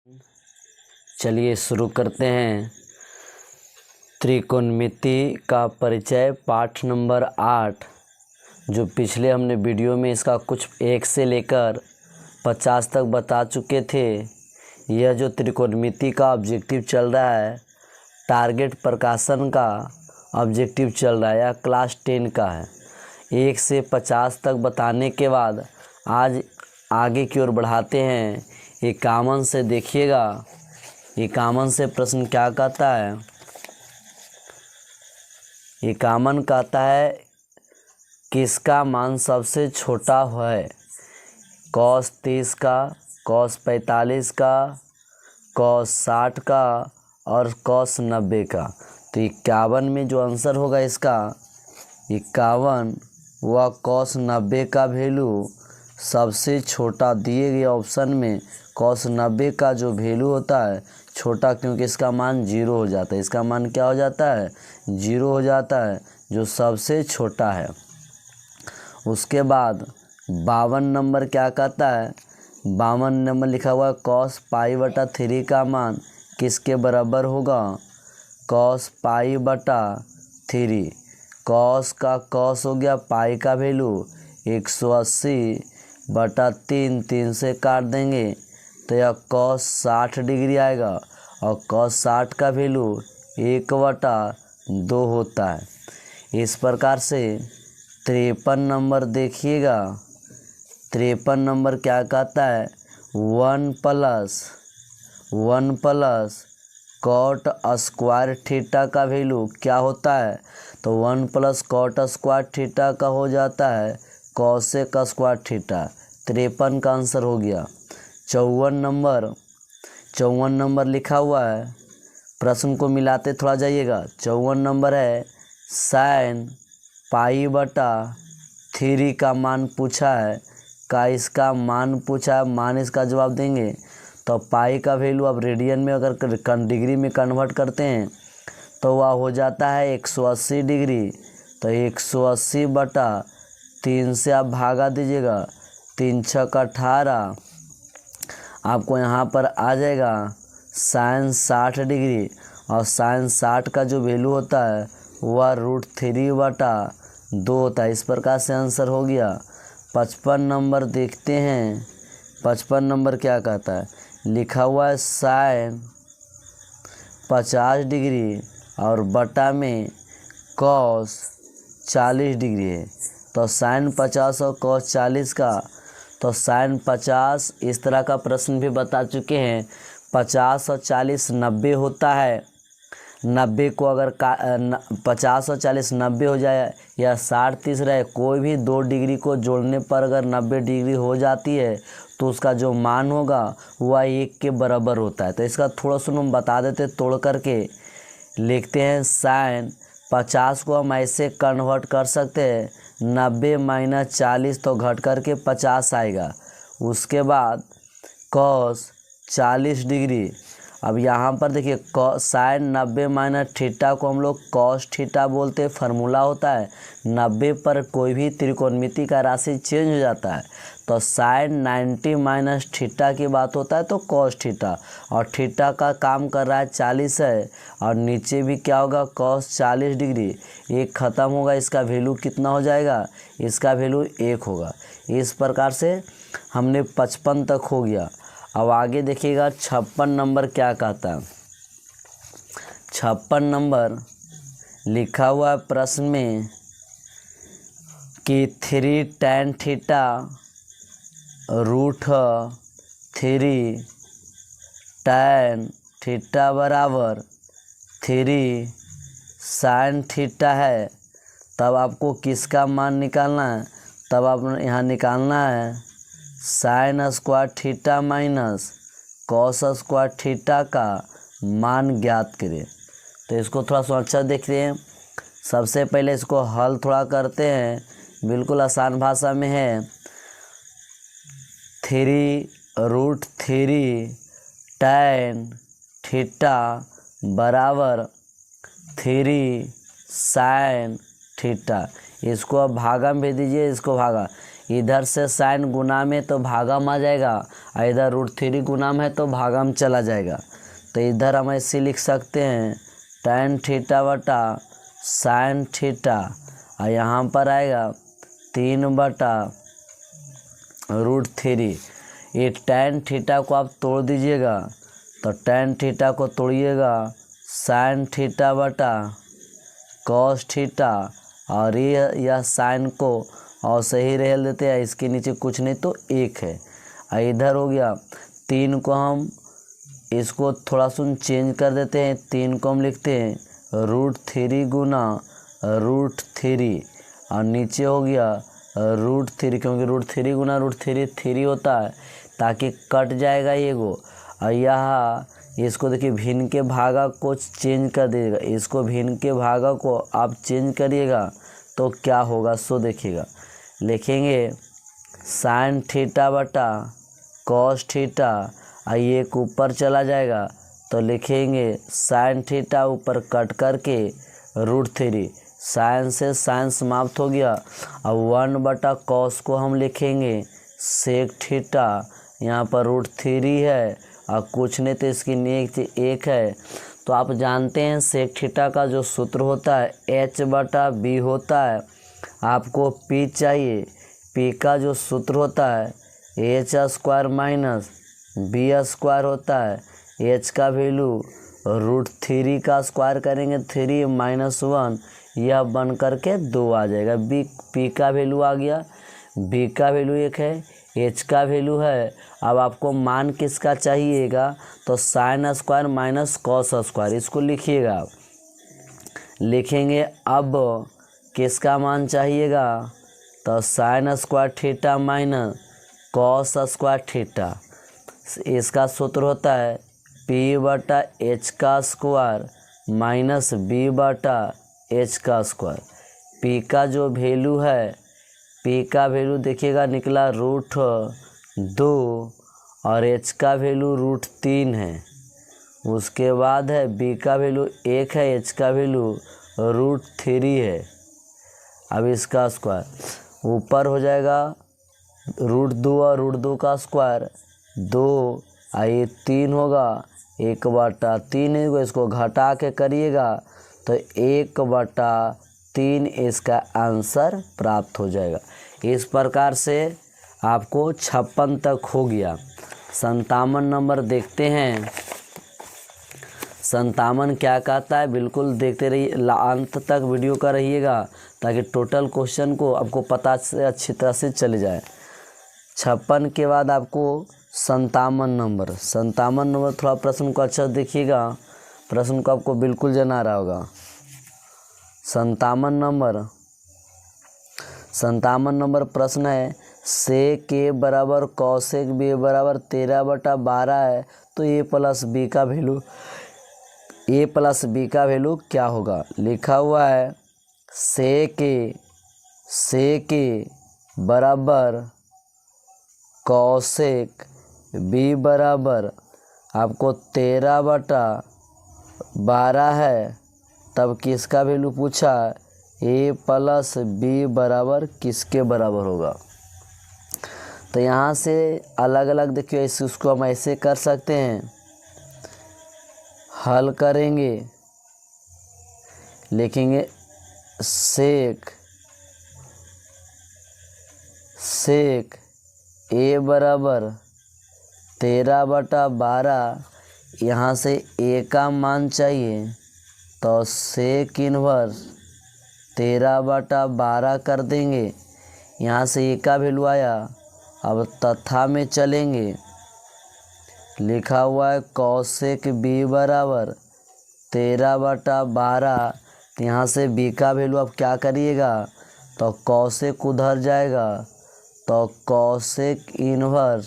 चलिए शुरू करते हैं। त्रिकोणमिति का परिचय पाठ नंबर 8। जो पिछले हमने वीडियो में इसका कुछ 1 से लेकर 50 तक बता चुके थे। यह जो त्रिकोणमिति का ऑब्जेक्टिव चल रहा है, टारगेट प्रकाशन का ऑब्जेक्टिव चल रहा है, या क्लास 10 का है। 1 से 50 तक बताने के बाद आज आगे की ओर बढ़ाते हैं। 51 से देखिएगा, 51 से प्रश्न क्या कहता है। 51 कहता है किसका मान सबसे छोटा है। cos 30 का, cos 45 का, cos 60 का और cos 90 का। तो 51 में जो आंसर होगा इसका 51 व cos 90 का वैल्यू सबसे छोटा दिए गए ऑप्शन में cos 90 का जो वैल्यू होता है छोटा, क्योंकि इसका मान 0 हो जाता है। इसका मान क्या हो जाता है? 0 हो जाता है, जो सबसे छोटा है। उसके बाद 52 नंबर क्या कहता है? 52 नंबर लिखा हुआ है cos π/3 का मान किसके बराबर होगा? cos π/3। cos का cos हो गया, पाई का वैल्यू 180/3, 3 से काट देंगे तो यह cos 60 डिग्री आएगा, और cos 60 का वैल्यू 1/2 होता है। इस प्रकार से 53 नंबर देखिएगा। 53 नंबर क्या कहता है? 1 प्लस cot स्क्वायर थीटा का वैल्यू क्या होता है? तो 1 प्लस cot स्क्वायर थीटा का हो जाता है cosec स्क्वायर थीटा। 53 का आंसर हो गया। 54 नंबर लिखा हुआ है, प्रश्न को मिलाते थोड़ा जाइएगा। 54 नंबर है sin π/3 का मान पूछा है। इसका मान पूछा है, मान इसका जवाब देंगे तो पाई का वैल्यू अब रेडियन में अगर डिग्री में कन्वर्ट करते हैं तो वह हो जाता है 180 डिग्री। तो 180/3 से आप भागा दीजिएगा, 3 × 6 = 18। आपको यहाँ पर आ जाएगा sin 60 डिग्री, और sin 60 का जो वैल्यू होता है वह √3/2 होता है। इस प्रकार से आंसर हो गया। 55 नंबर देखते हैं। 55 नंबर क्या कहता है? लिखा हुआ है sin 50 डिग्री और बटा में cos 40 डिग्री है। तो sin 50 और cos 40 का, तो sin 50 इस तरह का प्रश्न भी बता चुके हैं। 50 और 40 90 होता है। 90 को अगर 50 और 40 90 हो जाए या 60 30 रहे, कोई भी 2 डिग्री को जोड़ने पर अगर 90 डिग्री हो जाती है तो उसका जो मान होगा वह 1 के बराबर होता है। तो इसका थोड़ा सा हम बता देते, तोड़ करके लिखते हैं। sin 50 को हम ऐसे कन्वर्ट कर सकते हैं, 90 - 40 तो घट करके 50 आएगा। उसके बाद cos 40 डिग्री। अब यहाँ पर देखिए sin 90 - थीटा को हम लोग cos थीटा बोलते हैं। फार्मूला होता है 90 पर कोई भी त्रिकोणमिति का राशि चेंज हो जाता है, तो sin 90 - थीटा की बात होता है तो cos थीटा, और थीटा का काम कर रहा है 40 है, और नीचे भी क्या होगा cos 40 डिग्री। एक ख़त्म होगा, इसका वैल्यू कितना हो जाएगा? इसका वैल्यू 1 होगा। इस प्रकार से हमने 55 तक हो गया। अब आगे देखिएगा 56 नंबर क्या कहता है। 56 नंबर लिखा हुआ है प्रश्न में कि 3 tan थीटा √3 tan थीटा बराबर 3 sin थीटा है। तब आपको किसका मान निकालना है? तब आप यहाँ निकालना है sin square theta minus cos square theta का मान ज्ञात करें। तो इसको थोड़ा सा अच्छा देखते हैं। सबसे पहले इसको हल थोड़ा करते हैं, बिल्कुल आसान भाषा में है। 3√3 tan थीटा बराबर 3 sin थीटा। इसको अब भागा में भेज दीजिए, इसको भागा, इधर से साइन गुना में तो भागा में आ जाएगा, और इधर √3 गुना में है तो भागा में चला जाएगा। तो इधर हम ऐसे लिख सकते हैं tan थीटा बटा sin थीटा, और यहाँ पर आएगा 3 बटा √3। ये tan थीटा को आप तोड़ दीजिएगा, तो tan थीटा को तोड़िएगा sin थीटा बटा cos थीटा, और ये यह साइन को और सही रहल देते हैं, इसके नीचे कुछ नहीं तो 1 है। और इधर हो गया 3 को हम इसको थोड़ा सा चेंज कर देते हैं, 3 को हम लिखते हैं √3 गुना √3, और नीचे हो गया √3, क्योंकि √3 गुना √3 3 होता है, ताकि कट जाएगा ये गो। और यहाँ इसको देखिए भिन्न के भागा को चेंज कर दीजिएगा, इसको भिन्न के भागा को आप चेंज करिएगा तो क्या होगा सो देखिएगा। लिखेंगे sin थीटा बटा cos थीटा, और ये ऊपर चला जाएगा तो लिखेंगे sin थीटा ऊपर कट करके √3, साइन से साइन समाप्त हो गया। अब 1 बटा cos को हम लिखेंगे sec थीटा, यहाँ पर √3 है और कुछ नहीं तो इसकी नीचे 1 है। तो आप जानते हैं sec थीटा का जो सूत्र होता है h बटा b होता है। आपको p चाहिए, p का जो सूत्र होता है h² माइनस b² होता है। h का वैल्यू √3 का स्क्वायर करेंगे 3 माइनस 1, यह बन करके 2 आ जाएगा। p का वैल्यू आ गया, b का वैल्यू 1 है, h का वैल्यू है। अब आपको मान किसका चाहिएगा तो sin² माइनस cos², इसको लिखिएगा। लिखेंगे अब किसका मान चाहिएगा तो sin² theta minus cos² theta. इसका सूत्र होता है p बटा h का स्क्वायर माइनस b बटा h का स्क्वायर। p का जो वैल्यू है, p का वैल्यू देखिएगा निकला √2, और h का वैल्यू √3 है। उसके बाद है b का वैल्यू 1 है, h का वैल्यू √3 है। अब इसका स्क्वायर ऊपर हो जाएगा √2 और √2 का स्क्वायर 2, ये 3 होगा, 1 बटा 3 है, इसको घटा के करिएगा तो 1 बटा 3 इसका आंसर प्राप्त हो जाएगा। इस प्रकार से आपको 56 तक हो गया। 57 नंबर देखते हैं, 57 क्या कहता है, बिल्कुल देखते रहिए, अंत तक वीडियो का रहिएगा ताकि टोटल क्वेश्चन को आपको पता से अच्छी तरह से चले जाए। 56 के बाद आपको 57 नंबर, 57 नंबर थोड़ा प्रश्न को अच्छा देखिएगा, प्रश्न को आपको बिल्कुल जना रहा होगा। 57 नंबर प्रश्न है sec a बराबर cosec b बराबर 13/12 है, तो a प्लस b का वैल्यू क्या होगा। लिखा हुआ है sec a बराबर cosec b बराबर आपको 13/12 है, तब किसका वैल्यू पूछा, a प्लस b बराबर किसके बराबर होगा। तो यहाँ से अलग अलग देखिए, इसको हम ऐसे कर सकते हैं, हल करेंगे, लिखेंगे sec a बराबर 13/12, यहाँ से a का मान चाहिए तो sec इनवर्स 13/12 कर देंगे। यहाँ से a का वैल्यू आया, अब तथा में चलेंगे, लिखा हुआ है cosec b बराबर 13/12, तो यहाँ से b का वैल्यू अब क्या करिएगा तो cosec उधर जाएगा तो cosec इनवर्स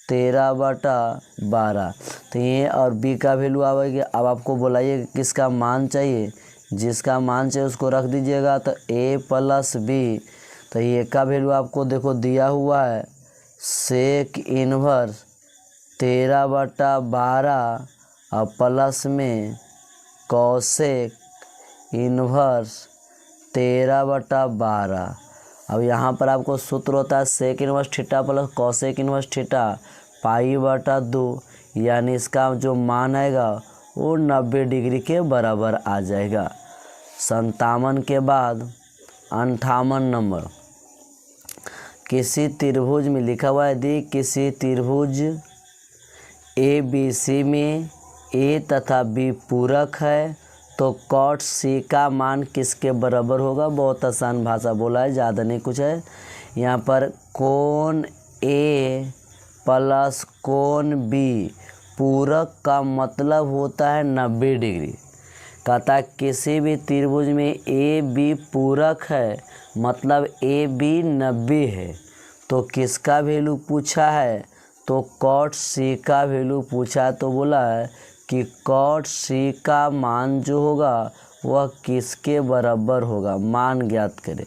13/12, तो ये और b का वैल्यू आएगा। अब आपको बोलाइए किसका मान चाहिए, जिसका मान चाहिए उसको रख दीजिएगा, तो a प्लस b, तो ये का वैल्यू आपको देखो दिया हुआ है sec इनवर्स 13/12 और प्लस में cosec इनवर्स 13/12। अब यहाँ पर आपको सूत्र होता है sec inverse theta plus cosec inverse theta π/2, यानी इसका जो मान आएगा वो 90 डिग्री के बराबर आ जाएगा। 57 के बाद 58 नंबर, किसी त्रिभुज में लिखा हुआ है यदि किसी त्रिभुज ABC में A तथा B पूरक है तो कॉट C का मान किसके बराबर होगा। बहुत आसान भाषा बोला है, ज़्यादा नहीं कुछ है। यहाँ पर कोण A प्लस कोण B पूरक का मतलब होता है 90 डिग्री। कहता है किसी भी त्रिभुज में AB पूरक है मतलब AB 90 है। तो किसका वैल्यू पूछा है, तो कॉट C का वैल्यू पूछा है। तो बोला है कि कॉट C का मान जो होगा वह किसके बराबर होगा, मान ज्ञात करें।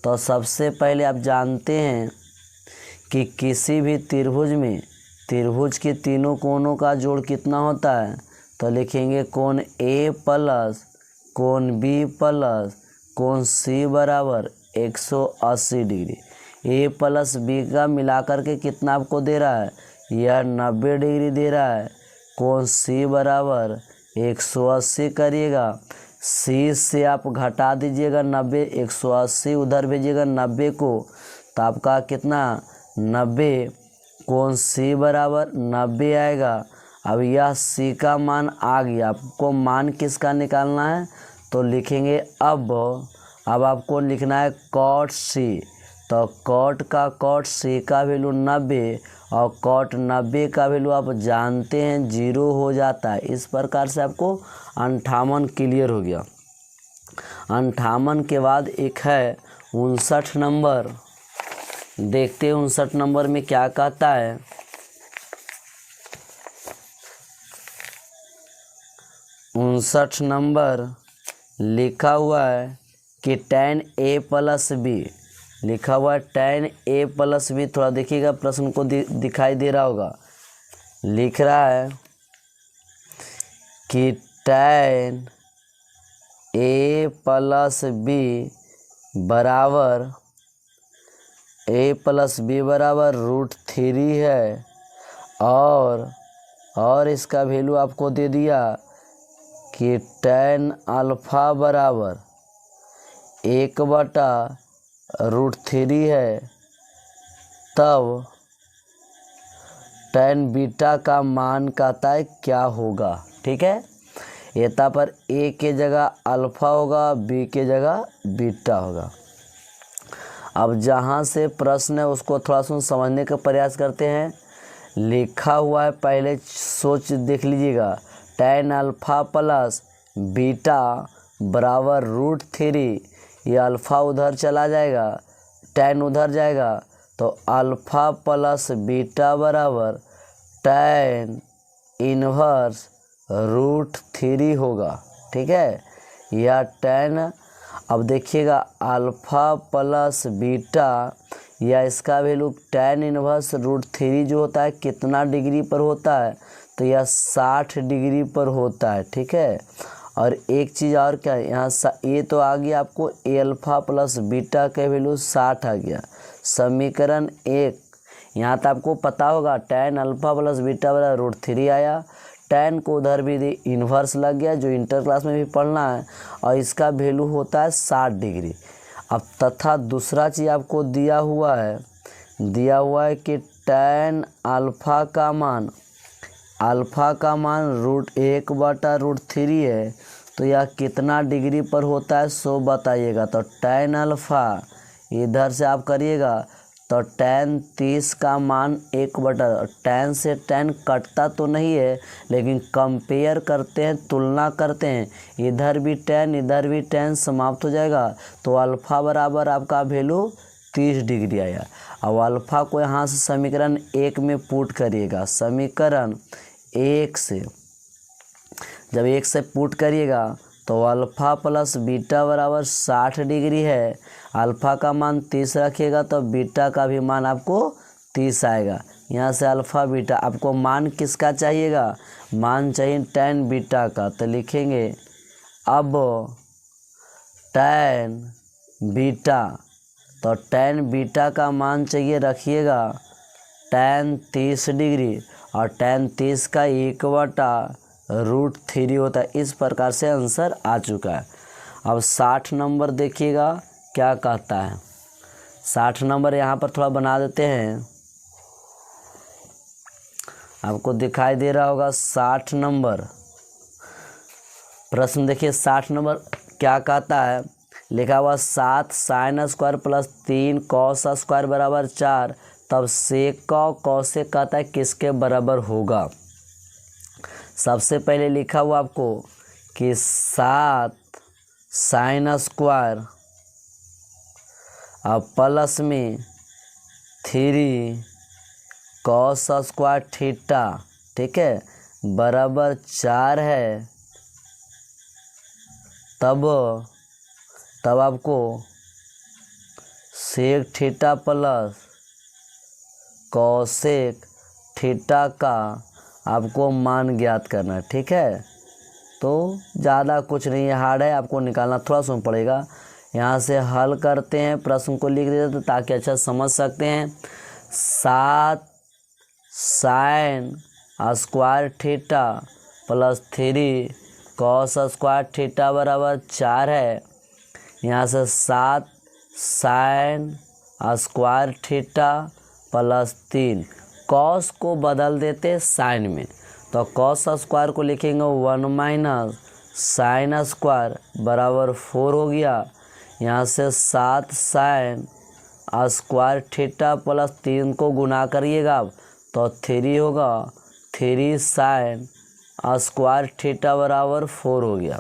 तो सबसे पहले आप जानते हैं कि किसी भी त्रिभुज में त्रिभुज के तीनों कोणों का जोड़ कितना होता है। तो लिखेंगे कोण A प्लस कोण B प्लस कोण C बराबर 180 डिग्री। A प्लस B का मिलाकर के कितना आपको दे रहा है, यह 90 डिग्री दे रहा है। कोण C बराबर 180 करिएगा, C से आप घटा दीजिएगा 90, 180 उधर भेजिएगा 90 को, तो आपका कितना 90, कोण C बराबर 90 आएगा। अब यह C का मान आ गया, आपको मान किसका निकालना है। तो लिखेंगे अब आपको लिखना है कॉट C। तो कॉट C का वैल्यू 90 और कॉट 90 का वैल्यू आप जानते हैं 0 हो जाता है। इस प्रकार से आपको 58 क्लियर हो गया। 58 के बाद एक है 59 नंबर, देखते हैं 59 नंबर में क्या कहता है। 59 नंबर लिखा हुआ है कि tan A प्लस B, लिखा हुआ है tan A प्लस B। थोड़ा देखिएगा प्रश्न को दिखाई दे रहा होगा। लिख रहा है कि tan A प्लस B बराबर √3 है और इसका वैल्यू आपको दे दिया कि tan अल्फा बराबर 1/√3 है। तब tan बीटा का मान कहता है क्या होगा। ठीक है, यहाँ पर A के जगह अल्फा होगा, B के जगह बीटा होगा। अब जहाँ से प्रश्न है उसको थोड़ा सा समझने का प्रयास करते हैं। लिखा हुआ है, पहले सोच देख लीजिएगा, tan अल्फा प्लस बीटा बराबर √3, ये अल्फ़ा उधर चला जाएगा, tan उधर जाएगा, तो अल्फ़ा प्लस बीटा बराबर tan इन्वर्स √3 होगा। ठीक है, यह tan, अब देखिएगा अल्फ़ा प्लस बीटा या इसका वैल्यू tan इन्वर्स √3 जो होता है कितना डिग्री पर होता है, तो यह 60 डिग्री पर होता है। ठीक है, और एक चीज़ और क्या है, यहाँ ये तो आ गया आपको A अल्फ़ा प्लस बीटा का वैल्यू 60 आ गया। समीकरण 1 यहाँ तक आपको पता होगा tan अल्फ़ा प्लस बीटा बराबर √3 आया। tan को उधर भी इन्वर्स लग गया जो इंटर क्लास में भी पढ़ना है, और इसका वैल्यू होता है 60 डिग्री। अब तथा दूसरा चीज़ आपको दिया हुआ है कि tan अल्फ़ा का मान √1/√3 है, तो यह कितना डिग्री पर होता है सो बताइएगा। तो tan अल्फ़ा इधर से आप करिएगा तो tan 30 का मान 1/, tan से tan कटता तो नहीं है लेकिन कंपेयर करते हैं, तुलना करते हैं, इधर भी tan समाप्त हो जाएगा। तो अल्फ़ा बराबर आपका वैल्यू 30 डिग्री आया। अब अल्फ़ा को यहाँ से समीकरण 1 में पुट करिएगा। समीकरण 1 से जब 1 से पुट करिएगा तो अल्फ़ा प्लस बीटा बराबर 60 डिग्री है। अल्फ़ा का मान 30 रखिएगा तो बीटा का भी मान आपको 30 आएगा। यहाँ से अल्फ़ा बीटा, आपको मान किसका चाहिएगा, मान चाहिए tan बीटा का। तो लिखेंगे अब tan बीटा, तो tan बीटा का मान चाहिए रखिएगा tan 30 डिग्री, और tan 30 का 1/√3 होता है। इस प्रकार से आंसर आ चुका है। अब 60 नंबर देखिएगा क्या कहता है। 60 नंबर यहाँ पर थोड़ा बना देते हैं, आपको दिखाई दे रहा होगा 60 नंबर प्रश्न। देखिए 60 नंबर क्या कहता है, लिखा हुआ 7 sin square plus 3 cos square बराबर 4, तब सेक का कौसेक कहता है किसके बराबर होगा। सबसे पहले लिखा हुआ आपको कि 7 sin स्क्वायर अब प्लस में 3 cos स्क्वायर थीटा, ठीक है, बराबर 4 है। तब आपको सेक थीटा प्लस कौसेक थीटा का आपको मान ज्ञात करना है, ठीक है। तो ज़्यादा कुछ नहीं है, हार्ड है, आपको निकालना थोड़ा सा पड़ेगा। यहाँ से हल करते हैं, प्रश्न को लिख देते ताकि अच्छा समझ सकते हैं। 7 sin square theta plus 3 cos square theta बराबर 4 है। यहाँ से 7 sin square theta plus 3, cos को बदल देते sin में, तो cos स्क्वायर को लिखेंगे 1 माइनस sin स्क्वायर बराबर 4 हो गया। यहाँ से 7 sin स्क्वायर थीटा प्लस 3 को गुना करिएगा तो 3 होगा, 3 sin स्क्वायर थीटा बराबर 4 हो गया।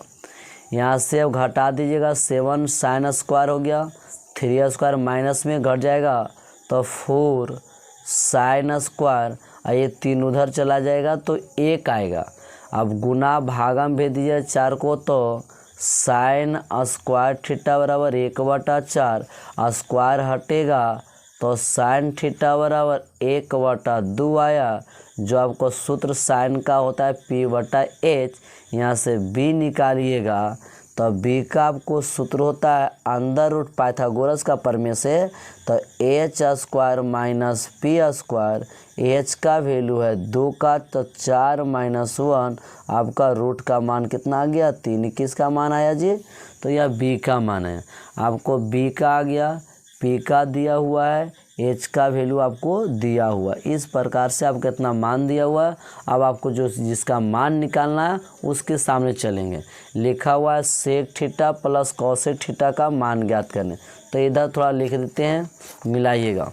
यहाँ से अब घटा दीजिएगा, 7 sin स्क्वायर हो गया, 3 स्क्वायर माइनस में घट जाएगा तो 4 sin स्क्वायर, ये 3 उधर चला जाएगा तो 1 आएगा। अब गुना भागा में भेज दीजिए 4 को, तो sin स्क्वायर थीटा बराबर 1/4, स्क्वायर हटेगा तो sin थीटा बराबर 1/2 आया, जो आपको सूत्र साइन का होता है P/H। यहाँ से B निकालिएगा तो B का आपको सूत्र होता है अंडर रूट पाइथागोरस का प्रमेय से, तो H square minus P square, H का वैल्यू है 2 का, तो 4 माइनस 1, आपका रूट का मान कितना आ गया 3। किसका मान आया जी, तो यह B का मान है। आपको B का आ गया, P का दिया हुआ है, H का वैल्यू आपको दिया हुआ है। इस प्रकार से आपको कितना मान दिया हुआ है। अब आपको जिसका मान निकालना है उसके सामने चलेंगे। लिखा हुआ है sec theta plus cosec theta का मान ज्ञात करने, तो इधर थोड़ा लिख देते हैं, मिलाइएगा।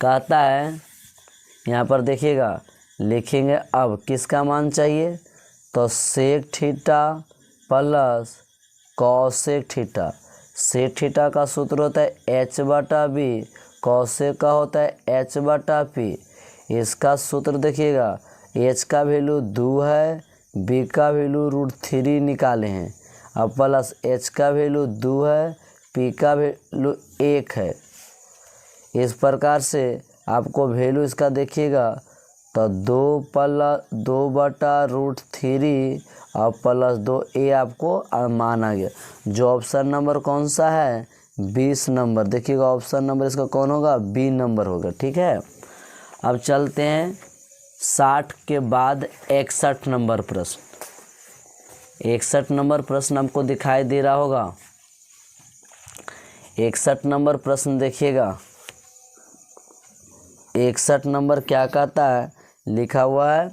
कहता है यहाँ पर देखिएगा, लिखेंगे अब किसका मान चाहिए, तो sec theta plus cosec theta. Sec theta का सूत्र होता है H/B, कॉसेक का होता है H/P। इसका सूत्र देखिएगा, H का वैल्यू 2 है, B का वैल्यू √3 निकाले हैं, अब प्लस H का वैल्यू 2 है, P का वैल्यू 1 है। इस प्रकार से आपको वैल्यू इसका देखिएगा तो 2/√3 और प्लस 2, ए आपको मान आ गया। जो ऑप्शन नंबर कौन सा है, 20 नंबर। देखिएगा ऑप्शन नंबर इसका कौन होगा, बी नंबर होगा, ठीक है। अब चलते हैं 60 के बाद 61 नंबर प्रश्न। 61 नंबर प्रश्न आपको दिखाई दे रहा होगा। 61 नंबर प्रश्न देखिएगा, 61 नंबर क्या कहता है, लिखा हुआ है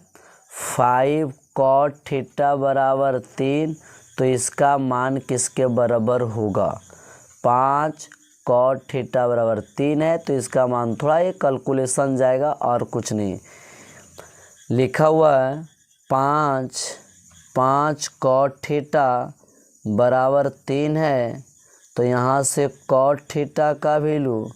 5 cot थीटा बराबर 3, तो इसका मान किसके बराबर होगा। 5 cot थीटा बराबर 3 है, तो इसका मान थोड़ा ये कैलकुलेशन जाएगा और कुछ नहीं। लिखा हुआ है 5 cot थीटा बराबर 3 है, तो यहाँ से cot थीटा का वैल्यू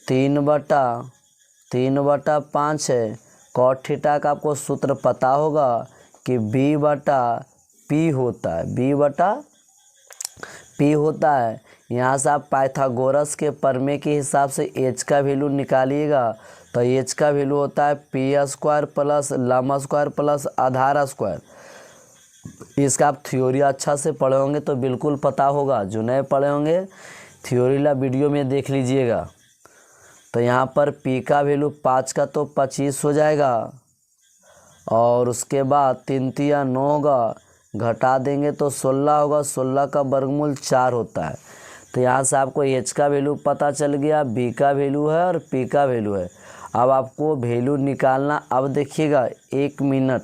3/5 है। cot थीटा का आपको सूत्र पता होगा कि B/P होता है, B/P होता है। यहाँ से आप पाइथागोरस के प्रमेय के हिसाब से H का वैल्यू निकालिएगा, तो H का वैल्यू होता है P² प्लस लंब स्क्वायर प्लस आधार स्क्वायर। इसका आप थ्योरी अच्छा से पढ़े होंगे तो बिल्कुल पता होगा, जो नए पढ़े होंगे थ्योरी ला वीडियो में देख लीजिएगा। तो यहाँ पर पी का वैल्यू 5 का तो 25 हो जाएगा, और उसके बाद 3 तिया 9 होगा, घटा देंगे तो 16 होगा, 16 का वर्गमूल 4 होता है। तो यहाँ से आपको एच का वैल्यू पता चल गया, बी का वैल्यू है और पी का वैल्यू है। अब आपको वैल्यू निकालना, अब देखिएगा 1 मिनट,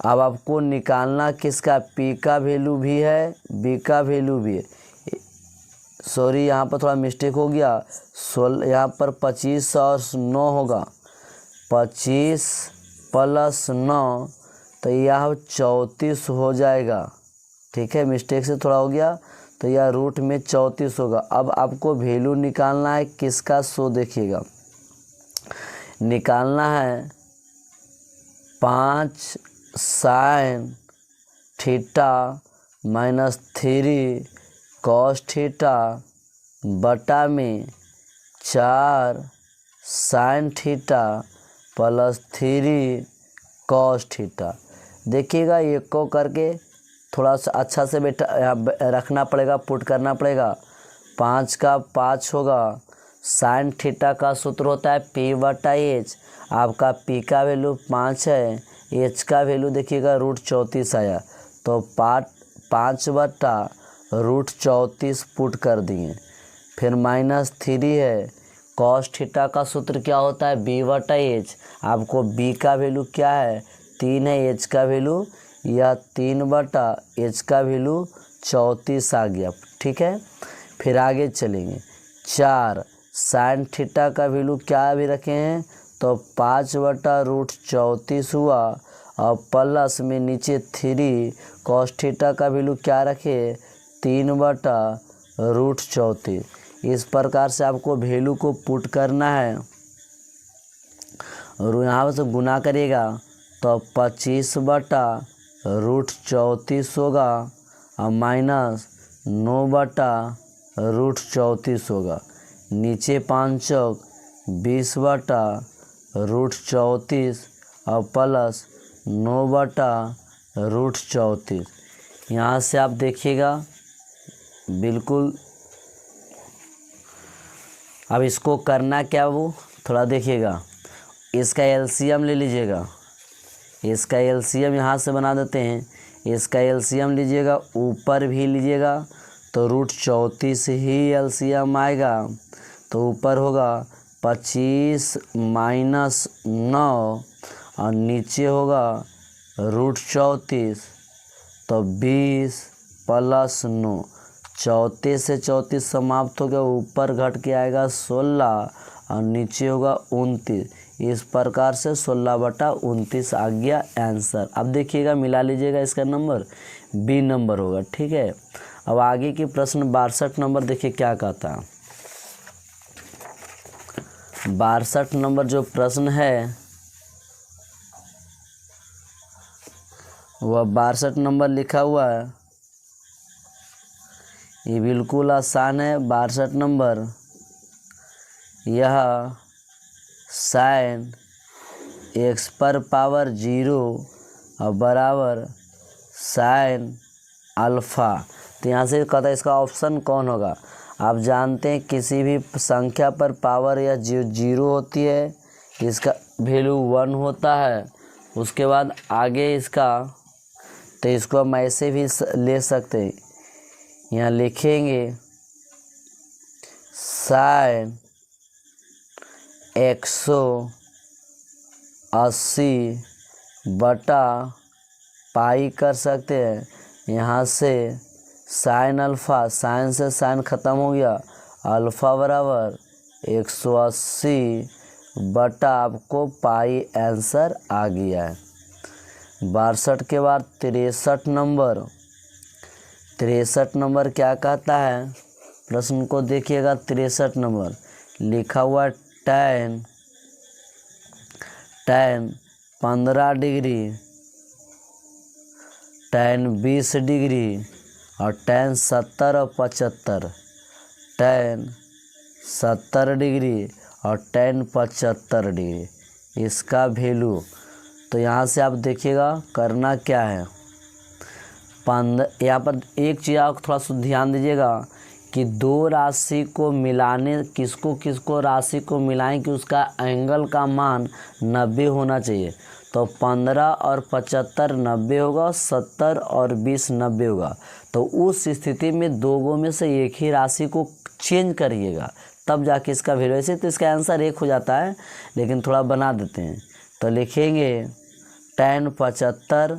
अब आपको निकालना किसका, पी का वैल्यू भी है, बी का वैल्यू भी है। सॉरी यहाँ पर थोड़ा मिस्टेक हो गया, 16 यहाँ पर 25 और 9 होगा, 25 प्लस 9 तो यह 34 हो जाएगा। ठीक है, मिस्टेक से थोड़ा हो गया, तो यह रूट में 34 होगा। अब आपको वैल्यू निकालना है किसका, सो देखिएगा निकालना है 5 sine theta minus 3 cos theta बटा में 4 sine theta plus 3 cos theta. देखिएगा एक को करके थोड़ा सा अच्छा से बेटा रखना पड़ेगा, पुट करना पड़ेगा। 5 का 5 होगा, साइन थीटा का सूत्र होता है पी बटा एच, आपका पी का वैल्यू 5 है, एच का वैल्यू देखिएगा रूट 34 आया, तो 5 बटा रूट 34 पुट कर दिए। फिर माइनस 3 है, कॉस थीटा का सूत्र क्या होता है, बी बटा एच, आपको बी का वैल्यू क्या है 3 है, एच का वैल्यू या 3 बटा एच का वैल्यू 34 आ गया। ठीक है, फिर आगे चलेंगे। 4 साइन थीटा का वैल्यू क्या भी रखे हैं, तो 5 बटा रूट 34 हुआ, और प्लस में नीचे 3 कॉस थीटा का वैल्यू क्या रखे 3 बटा रूट 34। इस प्रकार से आपको वैल्यू को पुट करना है, और यहाँ से गुना करिएगा तो 25 बटा रूट 34 होगा, और माइनस 9 बटा रूट 34 होगा, नीचे 5 चौक 20 बटा रूट 34 और प्लस 9 बटा रूट 34। यहाँ से आप देखिएगा बिल्कुल। अब इसको करना क्या, वो थोड़ा देखिएगा, इसका एलसीएम ले लीजिएगा, इसका एलसीएम यहाँ से बना देते हैं, इसका एलसीएम लीजिएगा, ऊपर भी लीजिएगा तो रूट 34 ही एलसीएम आएगा, तो ऊपर होगा 25 माइनस 9 और नीचे होगा रूट 34, तो 20 प्लस 9, 34 से 34 समाप्त हो गया, ऊपर घट के आएगा 16 और नीचे होगा 29। इस प्रकार से 16 बटा 29 आ गया आंसर। अब देखिएगा मिला लीजिएगा, इसका नंबर बी नंबर होगा। ठीक है, अब आगे की प्रश्न 62 नंबर देखिए क्या कहता है। 62 नंबर जो प्रश्न है वह 62 नंबर लिखा हुआ है, ये बिल्कुल आसान है। 62 नंबर, यह साइन एक्स पर पावर 0 और बराबर साइन अल्फ़ा। तो यहाँ से कहता है इसका ऑप्शन कौन होगा। आप जानते हैं किसी भी संख्या पर पावर या 0 होती है, इसका वैल्यू 1 होता है, उसके बाद आगे इसका, तो इसको हम ऐसे भी ले सकते हैं, यहाँ लिखेंगे साइन 180 बटा पाई कर सकते हैं। यहाँ से साइन अल्फ़ा, साइन से साइन ख़त्म हो गया, अल्फ़ा बराबर 180 बटा आपको पाई आंसर आ गया है। 62 के बाद 63 नंबर, 63 नंबर क्या कहता है, प्रश्न को देखिएगा। 63 नंबर लिखा हुआ tan 15 डिग्री, tan 20 डिग्री और tan 70 और 75, tan 70 डिग्री और tan 75 डिग्री, इसका वैल्यू। तो यहाँ से आप देखिएगा करना क्या है, यहाँ पर एक चीज़ आप थोड़ा सा ध्यान दीजिएगा कि दो राशि को मिलाने, किसको राशि को मिलाएं कि उसका एंगल का मान 90 होना चाहिए। तो 15 और 75 90 होगा, 70 और 20 90 होगा। तो उस स्थिति में दो में से एक ही राशि को चेंज करिएगा, तब जाके इसका वैल्यू। ऐसे तो इसका आंसर 1 हो जाता है, लेकिन थोड़ा बना देते हैं। तो लिखेंगे tan 75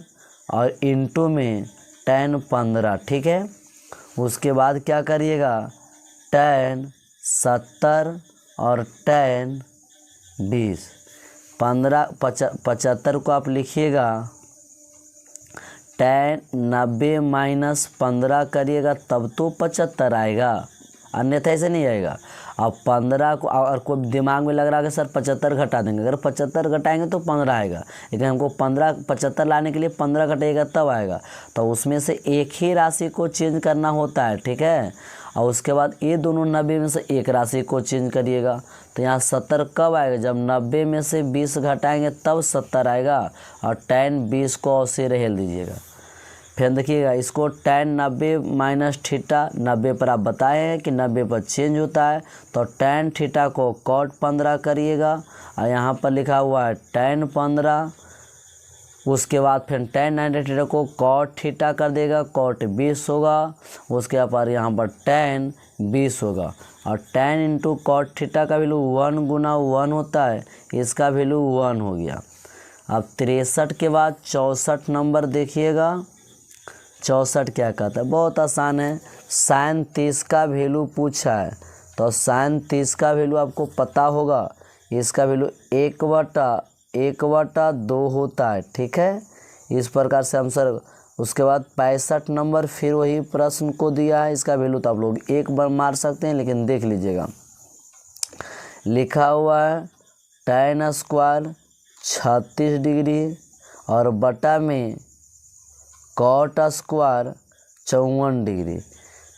और इंटू में tan 15, ठीक है। उसके बाद क्या करिएगा, tan 70 और tan 20। 75 को आप लिखिएगा tan 90 माइनस 15 करिएगा तब तो 75 आएगा, अन्यथा ऐसे नहीं आएगा। अब 15 को, और कोई दिमाग में लग रहा है कि सर 75 घटा देंगे, अगर 75 घटाएंगे तो 15 आएगा, लेकिन हमको 75 लाने के लिए 15 घटेगा तब आएगा। तो उसमें से एक ही राशि को चेंज करना होता है, ठीक है। और उसके बाद ये दोनों 90 में से एक राशि को चेंज करिएगा। तो यहाँ 70 कब आएगा, जब 90 में से 20 घटाएंगे तब 70 आएगा। और tan 20 को ऐसे रहेल दीजिएगा। फिर देखिएगा इसको tan 90 माइनस थीटा, 90 पर आप बताए हैं कि 90 पर चेंज होता है, तो tan थीटा को cot 15 करिएगा। और यहाँ पर लिखा हुआ है tan 15। उसके बाद फिर tan 90 थीटा को cot थीटा कर देगा, cot 20 होगा। उसके बाद यहाँ पर tan 20 होगा। और tan इंटू cot थीटा का वैल्यू 1 गुना 1 होता है, इसका वैल्यू 1 हो गया। अब 63 के बाद 64 नंबर देखिएगा। 64 क्या कहता है, बहुत आसान है। sin 30 का वैल्यू पूछा है, तो sin 30 का वैल्यू आपको पता होगा, इसका वैल्यू 1/2 होता है, ठीक है। इस प्रकार से आंसर। उसके बाद 65 नंबर फिर वही प्रश्न को दिया है, इसका वैल्यू तो आप लोग एक बार मार सकते हैं, लेकिन देख लीजिएगा। लिखा हुआ है tan स्क्वायर 36 डिग्री और बटा में cot स्क्वायर 54 डिग्री।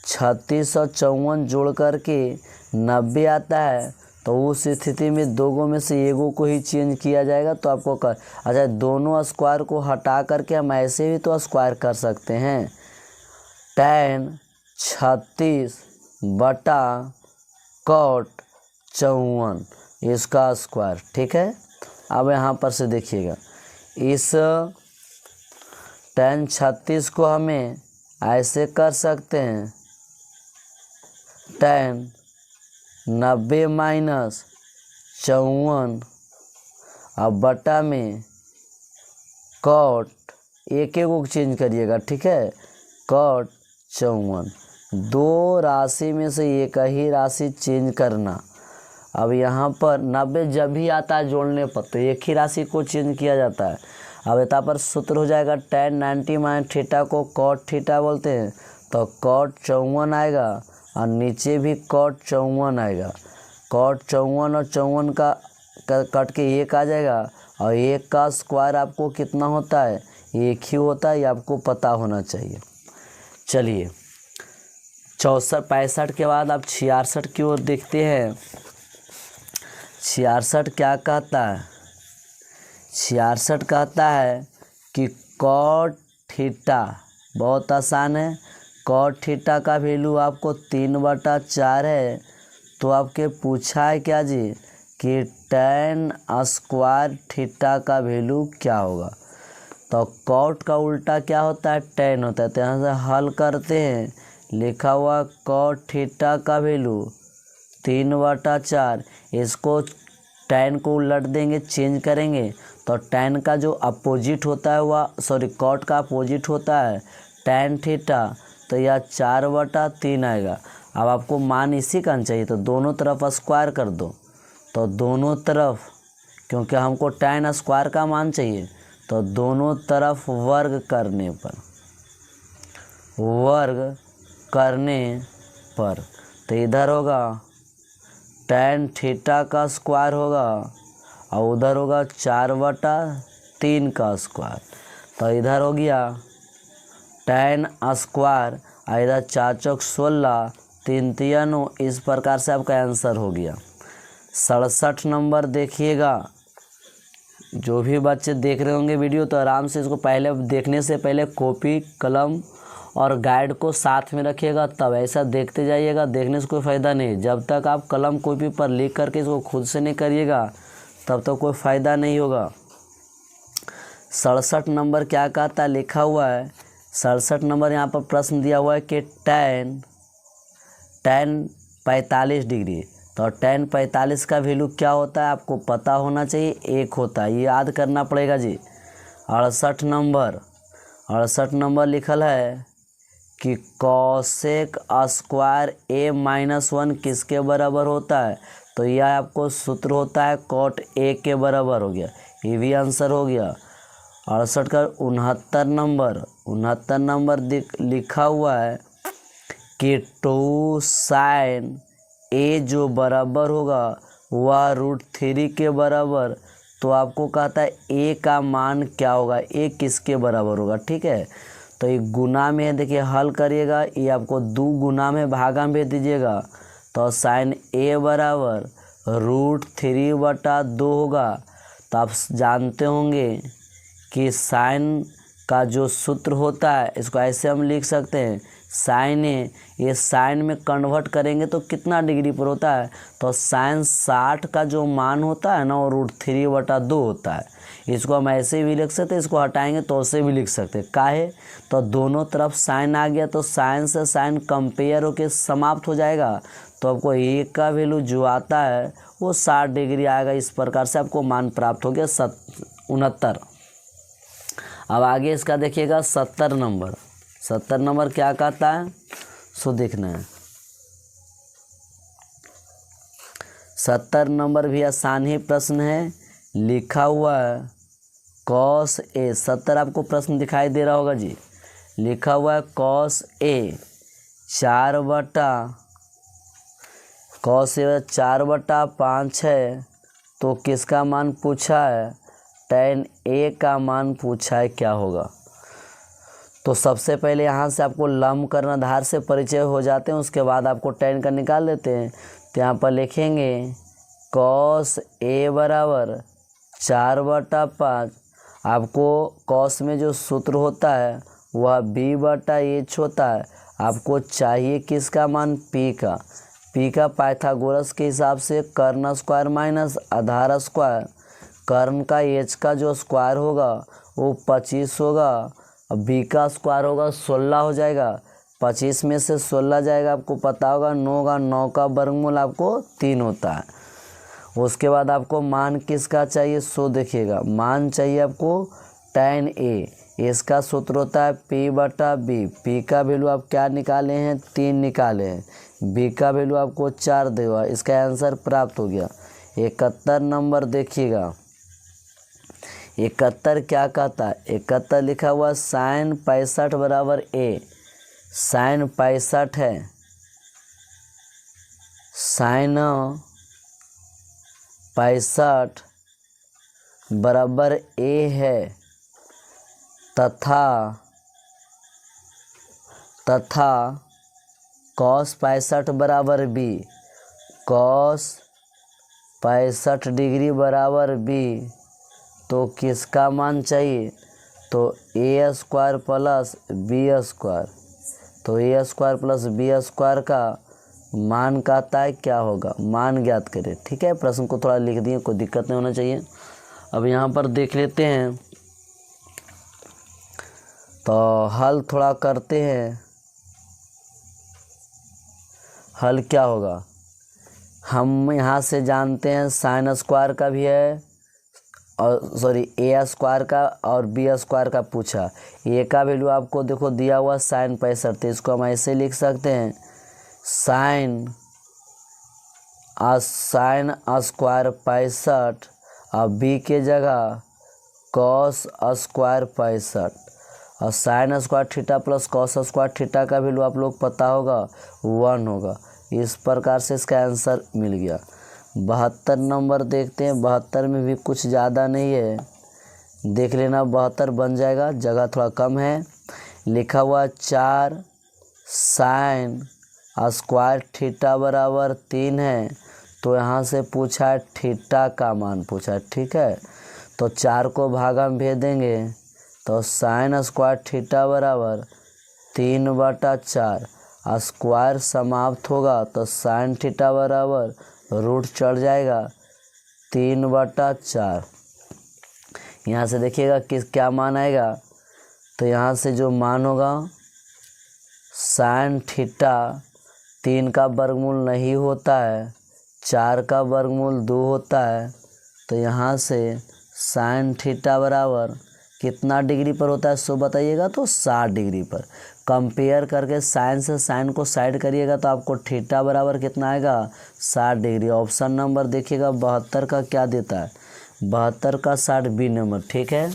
36 और 54 जोड़ करके 90 आता है। तो उस स्थिति में दोनों में से एगो को ही चेंज किया जाएगा। तो आपको अच्छा, दोनों स्क्वायर को हटा करके हम ऐसे भी तो स्क्वायर कर सकते हैं। tan 36 बटा cot 54 इसका स्क्वायर, ठीक है। अब यहाँ पर से देखिएगा, इस tan 36 को हमें ऐसे कर सकते हैं, tan 90 माइनस 54 अब बटा में cot, एक को चेंज करिएगा, ठीक है, cot 54। दो राशि में से एक ही राशि चेंज करना। अब यहाँ पर 90 जब भी आता है जोड़ने पर तो एक ही राशि को चेंज किया जाता है। अब यहाँ पर सूत्र हो जाएगा tan 90 माइनस थीटा को cot थीटा बोलते हैं, तो cot 54 आएगा और नीचे भी cot 54 आएगा। cot 54 और 54 का कट के 1 आ जाएगा, और 1 का स्क्वायर आपको कितना होता है, 1 ही होता है, ये आपको पता होना चाहिए। चलिए 65 के बाद आप 66 की ओर देखते हैं। 66 क्या कहता है, 66 कहता है कि cot थीटा, बहुत आसान है, cot थीटा का वैल्यू आपको 3/4 है। तो आपके पूछा है क्या जी कि tan स्क्वायर थीटा का वैल्यू क्या होगा। तो cot का उल्टा क्या होता है, tan होता है। तो यहाँ से हल करते हैं, लिखा हुआ cot थीटा का वैल्यू 3/4, इसको tan को उलट देंगे, चेंज करेंगे, तो tan का जो अपोजिट होता है वह cot का अपोजिट होता है tan थीटा, तो यह 4/3 आएगा। अब आपको मान इसी का चाहिए तो दोनों तरफ स्क्वायर कर दो। तो दोनों तरफ, क्योंकि हमको tan स्क्वायर का मान चाहिए, तो दोनों तरफ वर्ग करने पर तो इधर होगा tan थीटा का स्क्वायर होगा और उधर होगा 4/3 का स्क्वायर। तो इधर हो गया tan स्क्वायर, इधर 4 चौक 16, 3 तिया 9। इस प्रकार से आपका आंसर हो गया। 67 नंबर देखिएगा। जो भी बच्चे देख रहे होंगे वीडियो तो आराम से इसको पहले देखने से पहले कॉपी कलम और गाइड को साथ में रखिएगा, तब ऐसा देखते जाइएगा। देखने से कोई फ़ायदा नहीं, जब तक आप कलम कॉपी पर लिख करके इसको खुद से नहीं करिएगा तब तक कोई फ़ायदा नहीं होगा। 67 नंबर क्या कहता है, लिखा हुआ है 67 नंबर यहाँ पर प्रश्न दिया हुआ है कि tan 45 डिग्री। तो tan 45 का वैल्यू क्या होता है आपको पता होना चाहिए, 1 होता है, ये याद करना पड़ेगा जी। 68 नंबर लिखल है कि कॉसेक स्क्वायर a-1 किसके बराबर होता है, तो यह आपको सूत्र होता है cot a के बराबर हो गया, ये भी आंसर हो गया। 68 का 69 नंबर लिखा हुआ है कि 2 sin a जो बराबर होगा वह √3 के बराबर, तो आपको कहता है a का मान क्या होगा, a किसके बराबर होगा, ठीक है। तो ये गुना में देखिए हल करिएगा, ये आपको 2 गुना में भागा में भेज दीजिएगा, तो sin a बराबर √3/2 होगा। तो आप जानते होंगे कि साइन का जो सूत्र होता है इसको ऐसे हम लिख सकते हैं साइन ए, ये साइन में कन्वर्ट करेंगे तो कितना डिग्री पर होता है, तो साइन 60 का जो मान होता है ना वो √3/2 होता है। इसको हम ऐसे भी लिख सकते हैं, इसको हटाएंगे तो ऐसे भी लिख सकते हैं। काहे, तो दोनों तरफ साइन आ गया तो साइन से साइन कंपेयर होकर समाप्त हो जाएगा, तो आपको ए का वैल्यू जो आता है वो 60 डिग्री आएगा। इस प्रकार से आपको मान प्राप्त हो गया 69। अब आगे इसका देखिएगा 70 नंबर क्या कहता है, सो देखना है। 70 नंबर भी आसान ही प्रश्न है, लिखा हुआ है cos a। 70 आपको प्रश्न दिखाई दे रहा होगा जी, लिखा हुआ है cos a 4/5 है, तो किसका मान पूछा है, tan a का मान पूछा है, क्या होगा। तो सबसे पहले यहाँ से आपको लंब कर्णधार से परिचय हो जाते हैं, उसके बाद आपको tan का निकाल लेते हैं। तो यहाँ पर लिखेंगे cos a बराबर 4/5, आपको cos में जो सूत्र होता है वह b/h होता है। आपको चाहिए किसका मान, p का पाइथागोरस के हिसाब से कर्ण स्क्वायर माइनस आधार स्क्वायर, कर्ण का h का जो स्क्वायर होगा वो 25 होगा, b का स्क्वायर होगा 16 हो जाएगा। 25 में से 16 जाएगा, आपको पता होगा 9 का वर्गमूल आपको 3 होता है। उसके बाद आपको मान किसका चाहिए, सो देखिएगा मान चाहिए आपको tan a, इसका सूत्र होता है p/b। p का वैल्यू आप क्या निकाले हैं, 3 निकाले हैं, b का वैल्यू आपको 4 देगा, इसका आंसर प्राप्त हो गया। 71 नंबर देखिएगा, 71 क्या कहता है, 71 लिखा हुआ sin 65 बराबर a। sin 65 है, sin 65 बराबर a है, तथा cos 65 बराबर b, cos 65 डिग्री बराबर b, तो किसका मान चाहिए, तो a square plus b square, तो a square plus b square का मान कहता है क्या होगा, मान ज्ञात करें। ठीक है, प्रश्न को थोड़ा लिख दिए, कोई दिक्कत नहीं होना चाहिए। अब यहाँ पर देख लेते हैं, तो हल थोड़ा करते हैं। हल क्या होगा, हम यहाँ से जानते हैं साइन स्क्वायर का भी है, और सॉरी a स्क्वायर का और b स्क्वायर का पूछा। a का वैल्यू आपको देखो दिया हुआ sin 65, तो इसको हम ऐसे लिख सकते हैं साइन स्क्वायर 65 और b के जगह cos स्क्वायर 65, और sign square theta plus cos square theta का वैल्यू आप लोग पता होगा 1 होगा। इस प्रकार से इसका आंसर मिल गया। 72 नंबर देखते हैं, 72 में भी कुछ ज़्यादा नहीं है, देख लेना 72 बन जाएगा, जगह थोड़ा कम है। लिखा हुआ 4 sin स्क्वायर थीटा बराबर 3 है, तो यहाँ से पूछा है थीटा का मान पूछा है। ठीक है, तो 4 को भागा में भेज देंगे, तो sin स्क्वायर थीटा बराबर 3/4 स्क्वायर समाप्त होगा तो साइन थीटा बराबर रूट चढ़ जाएगा 3/4। यहाँ से देखिएगा क्या मान आएगा, तो यहाँ से जो मान होगा साइन थीटा 3 का वर्गमूल नहीं होता है, 4 का वर्गमूल 2 होता है, तो यहाँ से साइन थीटा बराबर कितना डिग्री पर होता है सो बताइएगा, तो 60 डिग्री पर। कंपेयर करके साइन से साइन को साइड करिएगा तो आपको थीटा बराबर कितना आएगा 60 डिग्री। ऑप्शन नंबर देखिएगा 72 का क्या देता है, 72 का 60 बी नंबर। ठीक है,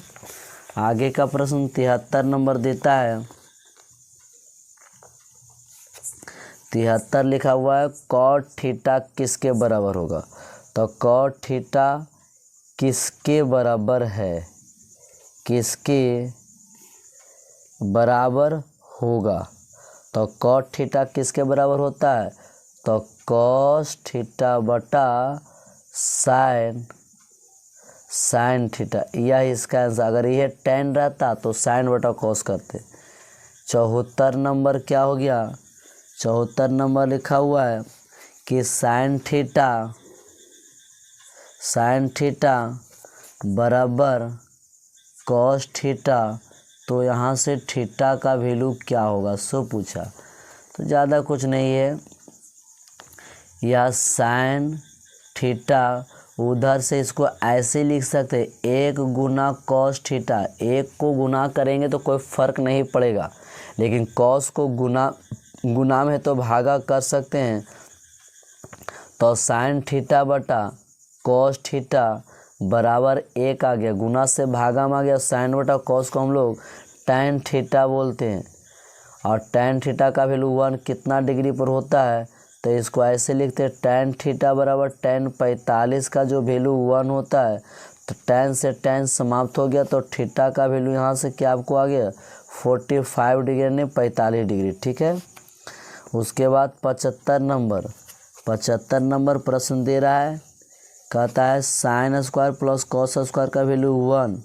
आगे का प्रश्न 73 नंबर देता है। 73 लिखा हुआ है कॉट थीटा किसके बराबर होगा, तो कॉट थीटा किसके बराबर है, किसके बराबर होगा, तो कॉट थीटा किसके बराबर होता है, तो कॉस थीटा बटा साइन थीटा, यह इसका आंसर। अगर यह tan रहता तो साइन बटा कॉस करते। 74 नंबर क्या हो गया, 74 नंबर लिखा हुआ है कि साइन थीटा बराबर कॉस थीटा, तो यहाँ से थीटा का वैल्यू क्या होगा सो पूछा। तो ज़्यादा कुछ नहीं है, या साइन थीटा उधर से इसको ऐसे लिख सकते 1 गुना कॉस थीटा। 1 को गुना करेंगे तो कोई फ़र्क नहीं पड़ेगा, लेकिन कॉस को गुना में तो भागा कर सकते हैं, तो साइन थीटा बटा कॉस थीटा बराबर 1 आ गया, गुना से भागा में आ गया। साइन बटा कॉस को हम लोग tan थीटा बोलते हैं, और tan थीटा का वैल्यू 1 कितना डिग्री पर होता है, तो इसको ऐसे लिखते हैं tan थीटा बराबर tan 45 का जो वैल्यू 1 होता है, तो tan से tan समाप्त हो गया, तो थीटा का वैल्यू यहाँ से क्या आपको आ गया 45 डिग्री नहीं 45 डिग्री। ठीक है, उसके बाद 75 नंबर प्रश्न दे रहा है, कहता है sine square plus cos square का वैल्यू 1।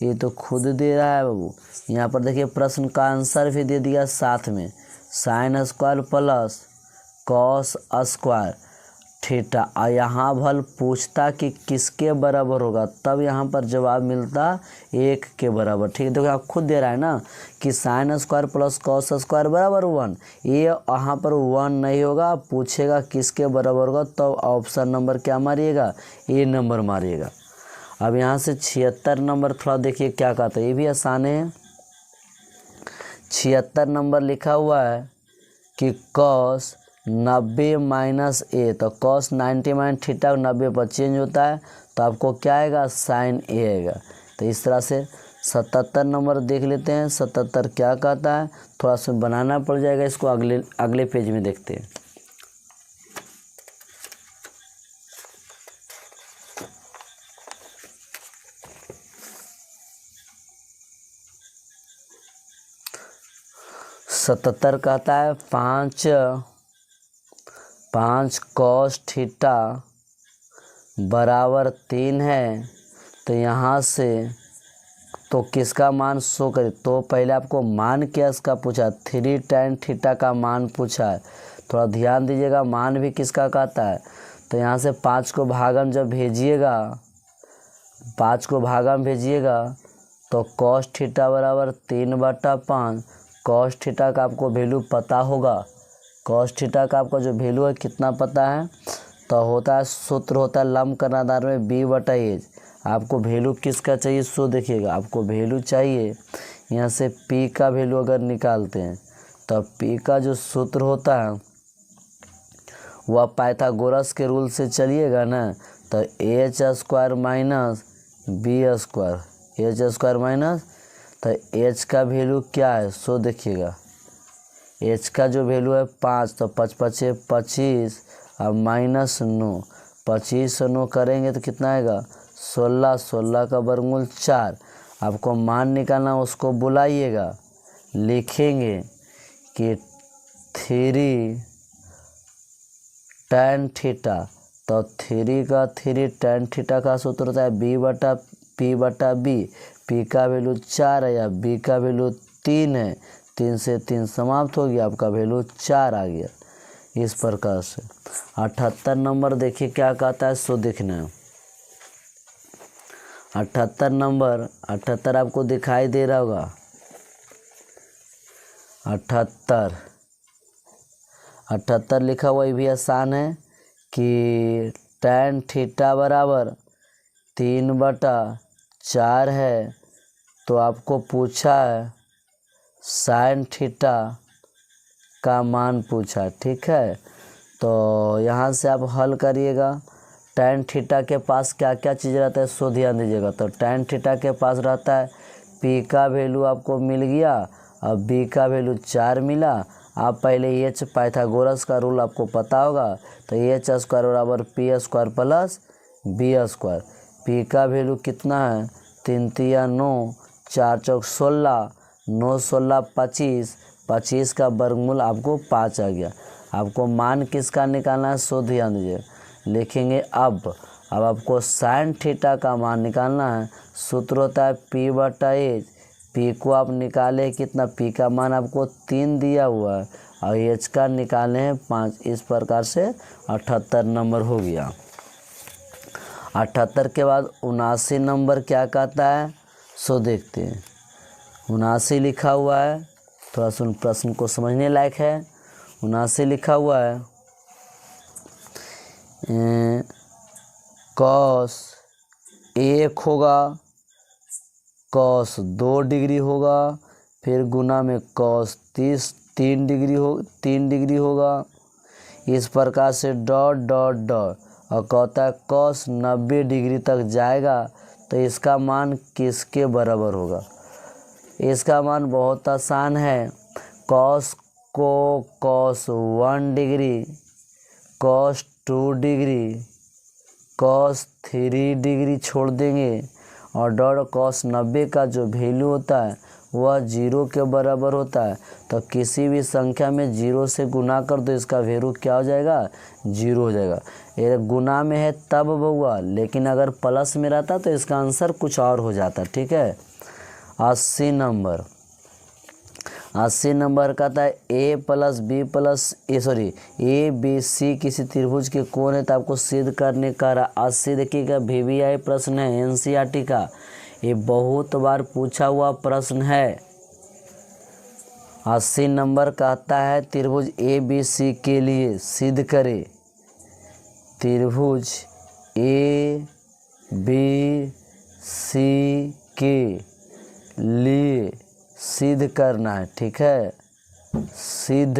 ये तो खुद दे रहा है बाबू। यहाँ पर देखिए प्रश्न का आंसर भी दे दिया साथ में, sine square plus cos square theta. और यहाँ भल पूछता कि किसके बराबर होगा, तब यहाँ पर जवाब मिलता 1 के बराबर। ठीक है, देखो आप खुद दे रहा है ना कि sine square plus cos square बराबर 1, ये यहाँ पर 1 नहीं होगा, पूछेगा किसके बराबर होगा, तो ऑप्शन नंबर क्या मारिएगा, ए नंबर मारिएगा। अब यहाँ से 76 नंबर थोड़ा देखिए क्या कहता है, ये भी आसान है। 76 नंबर लिखा हुआ है कि कॉस 90 माइनस ए, तो कॉस 90 माइनस थीटा 90 पर चेंज होता है, तो आपको क्या आएगा साइन ए आएगा। तो इस तरह से 77 नंबर देख लेते हैं, 77 क्या कहता है, थोड़ा सा बनाना पड़ जाएगा, इसको अगले पेज में देखते हैं। सतहत्तर कहता है 5 कॉस थीटा बराबर 3 है, तो यहाँ से तो किसका मान शो करे, तो पहले आपको मान क्या इसका पूछा, 3 tan थीटा का मान पूछा है। थोड़ा ध्यान दीजिएगा, मान भी किसका कहता है, तो यहाँ से 5 को भागम जब भेजिएगा, 5 को भागम भेजिएगा तो कॉस थीटा बराबर 3/5। कॉस थीटा का आपको वैल्यू पता होगा, कॉस थीटा का आपका जो वैल्यू है कितना पता है, तो होता है सूत्र होता है लंब कर्णाधार में b/h। आपको वैल्यू किसका चाहिए सो देखिएगा, आपको वैल्यू चाहिए यहाँ से p का वैल्यू अगर निकालते हैं तो p का जो सूत्र होता है वह पाइथागोरस के रूल से चलिएगा ना, तो h square minus B square, H square minus, तो h का वैल्यू क्या है सो देखिएगा, h का जो वैल्यू है 5, तो 5 5 25 और माइनस 9, 25 और 9 करेंगे तो कितना आएगा 16, 16 का वर्गमूल 4। आपको मान निकालना, उसको बुलाइएगा, लिखेंगे कि 3 tan थीटा, तो 3 का 3 tan थीटा का सूत्र होता है b/p/b। p का वैल्यू 4 है या b का वैल्यू 3 है, 3 से 3 समाप्त हो गया, आपका वैल्यू 4 आ गया। इस प्रकार से 78 नंबर देखिए क्या कहता है, सो देखना है। 78 नंबर, 78 आपको दिखाई दे रहा होगा। 78 लिखा हुआ, ये भी आसान है कि tan थीटा बराबर 3/4 है। तो आपको पूछा है sin थीटा का मान पूछा, ठीक है। तो यहाँ से आप हल करिएगा। tan थीटा के पास क्या क्या चीज़ रहता है, सो ध्यान दीजिएगा। तो tan थीटा के पास रहता है p का वैल्यू आपको मिल गया, अब b का वैल्यू 4 मिला। आप पहले h पाइथागोरस का रूल आपको पता होगा, तो h स्क्वायर बराबर p square plus b square. p का वैल्यू कितना है, 3 तिया 9, 4 चौक 16, 9 16 25, 25 का वर्गमूल आपको 5 आ गया। आपको मान किसका निकालना है, सो ध्यान दीजिए। लिखेंगे अब आपको साइन थीटा का मान निकालना है। सूत्र होता है p/h। p को आप निकाले कितना, p का मान आपको 3 दिया हुआ है और h का निकाले हैं 5। इस प्रकार से 78 नंबर हो गया। 78 के बाद 79 नंबर क्या कहता है, सो देखते हैं। 79 लिखा हुआ है, थोड़ा सुन प्रश्न को समझने लायक है। 79 लिखा हुआ है कॉस 1 होगा, कॉस 2 डिग्री होगा, फिर गुना में कॉस 3 डिग्री होगा। इस प्रकार से डॉट डॉट डॉट, और कहता है कॉस 90 डिग्री तक जाएगा तो इसका मान किसके बराबर होगा। इसका मान बहुत आसान है। कॉस को cos 1 degree, cos 2 degree, cos 3 degree छोड़ देंगे और डॉट कॉस 90 का जो वैल्यू होता है वह 0 के बराबर होता है। तो किसी भी संख्या में 0 से गुना कर दो, इसका वैल्यू क्या हो जाएगा, 0 हो जाएगा। ये गुना में है तब बउआ, लेकिन अगर प्लस में रहता तो इसका आंसर कुछ और हो जाता, ठीक है। 80 नंबर, 80 नंबर कहता है ए बी सी किसी त्रिभुज के कोण है तो आपको सिद्ध करने का। 80 देखिएगा VVI प्रश्न है, NCERT का, ये बहुत बार पूछा हुआ प्रश्न है। 80 नंबर कहता है त्रिभुज ABC के लिए सिद्ध करे। त्रिभुज ABC के लिए सिद्ध करना है, ठीक है। सिद्ध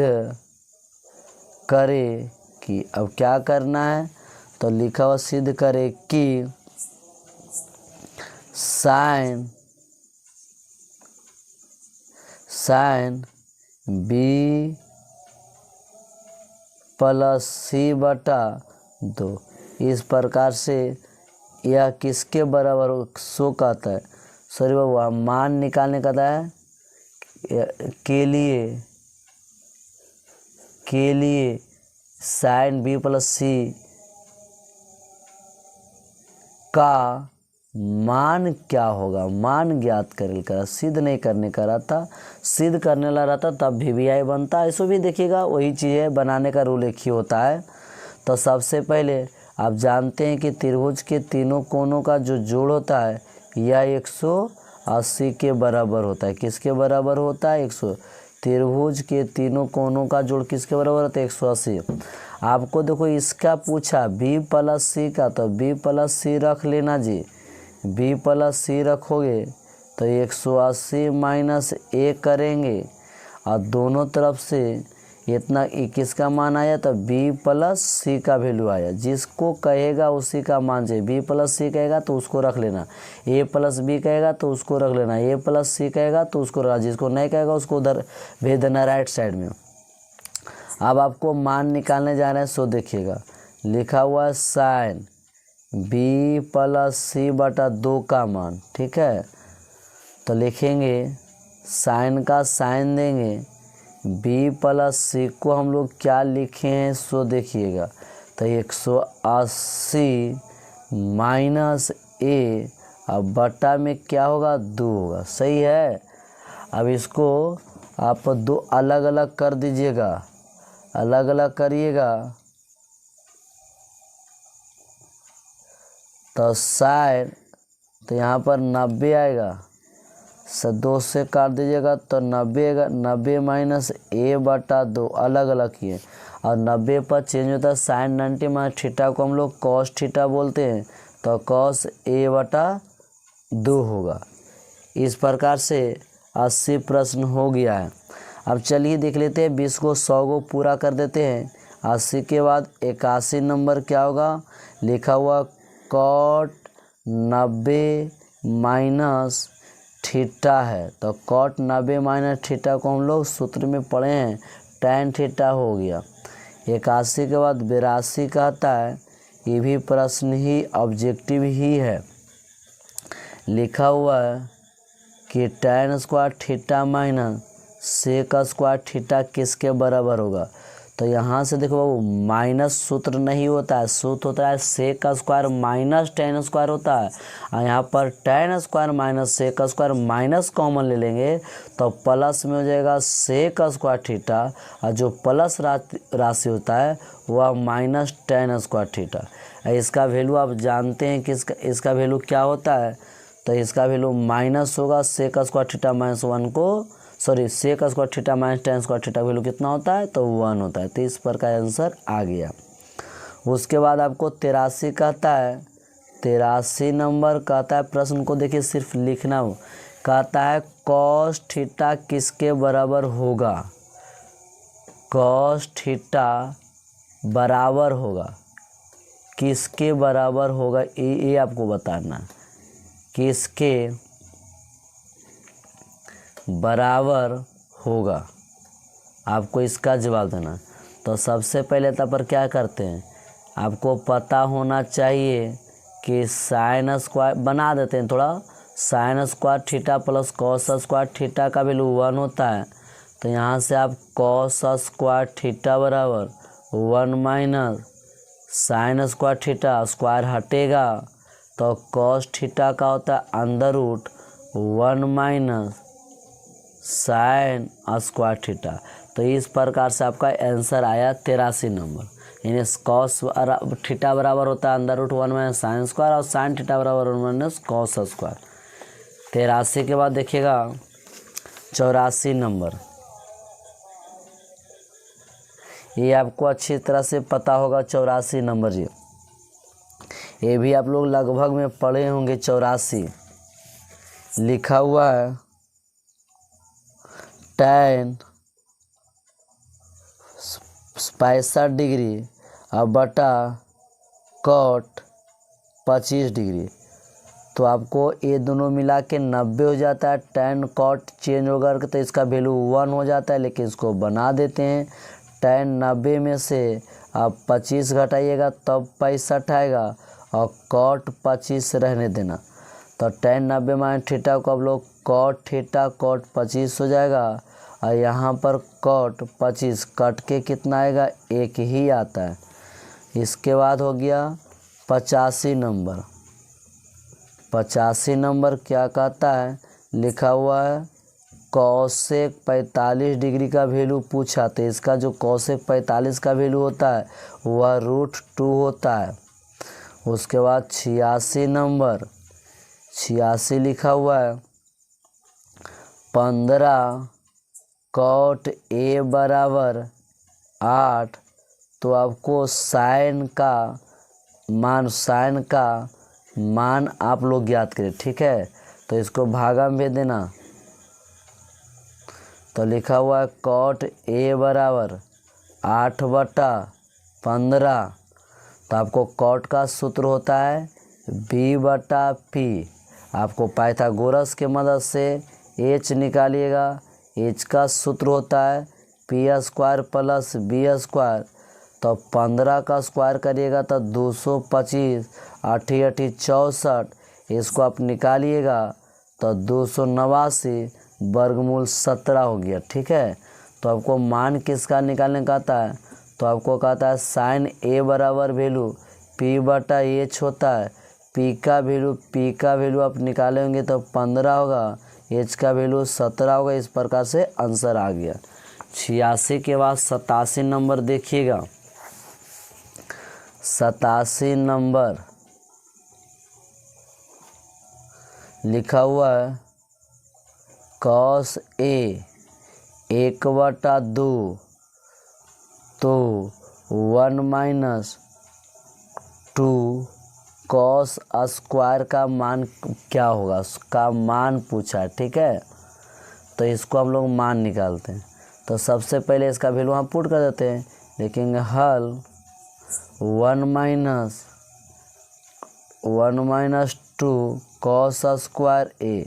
करे कि, अब क्या करना है, तो लिखा हुआ सिद्ध करे कि साइन B + C/2। इस प्रकार से यह किसके बराबर हो, सो कहता है। सॉरी बाबू, मान निकालने का है के लिए साइन B + C का मान क्या होगा, मान ज्ञात करने का, सिद्ध नहीं करने का रहता। सिद्ध करने वाला रहता तब VVI बनता। ऐसो भी देखिएगा वही चीज़ बनाने का रूल एक ही होता है। तो सबसे पहले आप जानते हैं कि त्रिभुज के तीनों कोनों का जो जोड़ होता है यह 180 के बराबर होता है। किसके बराबर होता है, 100। त्रिभुज के तीनों कोनों का जोड़ किसके बराबर होता है, 180। आपको देखो इसका पूछा B + C का, तो B + C रख लेना जी। B + C रखोगे तो 180 - 1 करेंगे और दोनों तरफ से इतना किसका मान आया, तो B + C का वैल्यू आया। जिसको कहेगा उसी का मान चाहिए। B + C कहेगा तो उसको रख लेना, A + B कहेगा तो उसको रख लेना, A + C कहेगा तो उसको रख, जिसको नहीं कहेगा उसको उधर भेज देना राइट साइड में। अब आपको मान निकालने जा रहे हैं, सो देखिएगा लिखा हुआ है साइन B + C/2 का मान, ठीक है। तो लिखेंगे साइन का साइन देंगे, B + C को हम लोग क्या लिखे हैं, सो देखिएगा। तो 180 - A, अब बटा में क्या होगा, 2 होगा, सही है। अब इसको आप दो अलग अलग कर दीजिएगा, अलग अलग करिएगा तो साइन, तो यहाँ पर 90 आएगा, 2 से काट दीजिएगा तो 90 आएगा। 90 माइनस a/2 अलग अलग किए, और 90 पर चेंज होता है साइन 90 माइनस थीटा को हम लोग कॉस थीटा बोलते हैं, तो कॉस a/2 होगा। इस प्रकार से 80 प्रश्न हो गया है। अब चलिए देख लेते हैं 20 को 100 को पूरा कर देते हैं। 80 के बाद 81 नंबर क्या होगा, लिखा हुआ कॉट 90 माइनस थीटा है, तो कॉट 90 माइनस थीटा को हम लोग सूत्र में पढ़े हैं tan थीटा हो गया। 81 के बाद 82 कहता है, ये भी प्रश्न ही ऑब्जेक्टिव ही है, लिखा हुआ है कि tan square theta minus sec square theta किसके बराबर होगा। तो यहाँ से देखो बाबू, माइनस सूत्र नहीं होता है, सूत्र होता है sec square minus tan square होता है, और यहाँ पर tan square minus sec square minus common ले लेंगे तो प्लस में हो जाएगा सेक स्क्वायर थीटा, और जो प्लस राशि होता है वह माइनस tan स्क्वायर थीटा। इसका वैल्यू आप जानते हैं कि इसका वैल्यू क्या होता है, तो इसका वैल्यू माइनस होगा सेक स्क्वायर थीटा माइनस 1 को, sorry sec square theta minus tan square theta value कितना होता है, तो 1 होता है। तो इस पर का आंसर आ गया। उसके बाद आपको 83 कहता है, 83 नंबर कहता है, प्रश्न को देखिए सिर्फ लिखना हो, कहता है कॉस थीटा किसके बराबर होगा, कॉस थीटा बराबर होगा, किसके बराबर होगा, ये आपको बताना, किसके बराबर होगा, आपको इसका जवाब देना। तो सबसे पहले तब पर क्या करते हैं, आपको पता होना चाहिए कि साइन स्क्वायर बना देते हैं थोड़ा, sign square theta plus cos square theta का वैल्यू 1 होता है, तो यहाँ से आप कॉस स्क्वायर थीटा बराबर 1 minus sine square theta, square हटेगा तो कॉस थीटा का होता है under root 1 minus sine square theta. तो इस प्रकार से आपका आंसर आया 83 नंबर, यानी कॉस थीटा बराबर होता है under root 1 minus sine square, और साइन थीटा बराबर 1 माइनस कॉस स्क्वायर। 83 के बाद देखिएगा 84 नंबर, ये आपको अच्छी तरह से पता होगा 84 नंबर, ये भी आप लोग लगभग में पढ़े होंगे। 84 लिखा हुआ है tan 65 डिग्री और बटा कॉट 25 डिग्री, तो आपको ये दोनों मिला के 90 हो जाता है। tan कॉट चेंज होकर तो इसका वैल्यू 1 हो जाता है, लेकिन इसको बना देते हैं। tan 90 में से आप 25 घटाइएगा तब 65 आएगा, और कॉट 25 रहने देना, तो tan 90 माइनस थीटा को आप लोग कॉट थीटा कॉट 25 हो जाएगा, और यहाँ पर कॉट 25 कट के कितना आएगा, 1 ही आता है। इसके बाद हो गया 85 नंबर। 85 नंबर क्या कहता है, लिखा हुआ है कॉसेक 45 डिग्री का वैल्यू पूछा, तो इसका जो कॉसेक 45 का वैल्यू होता है वह √2 होता है। उसके बाद 86 नंबर, 86 लिखा हुआ है 15 कॉट a बराबर 8, तो आपको साइन का मान आप लोग ज्ञात करें, ठीक है। तो इसको भागा में भेज देना, तो लिखा हुआ है कॉट a बराबर 8/15, तो आपको कॉट का सूत्र होता है b/p, आपको पाइथागोरस के मदद से h निकालिएगा, h का सूत्र होता है p² प्लस b², तो 15 का स्क्वायर करिएगा तो 225, 8 8 64, इसको आप निकालिएगा तो 289 वर्गमूल 17 हो गया, ठीक है। तो आपको मान किसका निकालने का आता है, तो आपको कहता है साइन a बराबर वैल्यू p/h होता है, p का वैल्यू आप निकालेंगे तो 15 होगा, एच का वैल्यू 17 होगा। इस प्रकार से आंसर आ गया। 86 के बाद 87 नंबर देखिएगा। 87 नंबर लिखा हुआ है कॉस ए 1/2 तो 1 - 2 कॉस स्क्वायर का मान क्या होगा, उसका मान पूछा है। ठीक है, तो इसको हम लोग मान निकालते हैं। तो सबसे पहले इसका वैल्यू हम पुट कर देते हैं। लिखेंगे हल 1 - 2 कॉस स्क्वायर ए,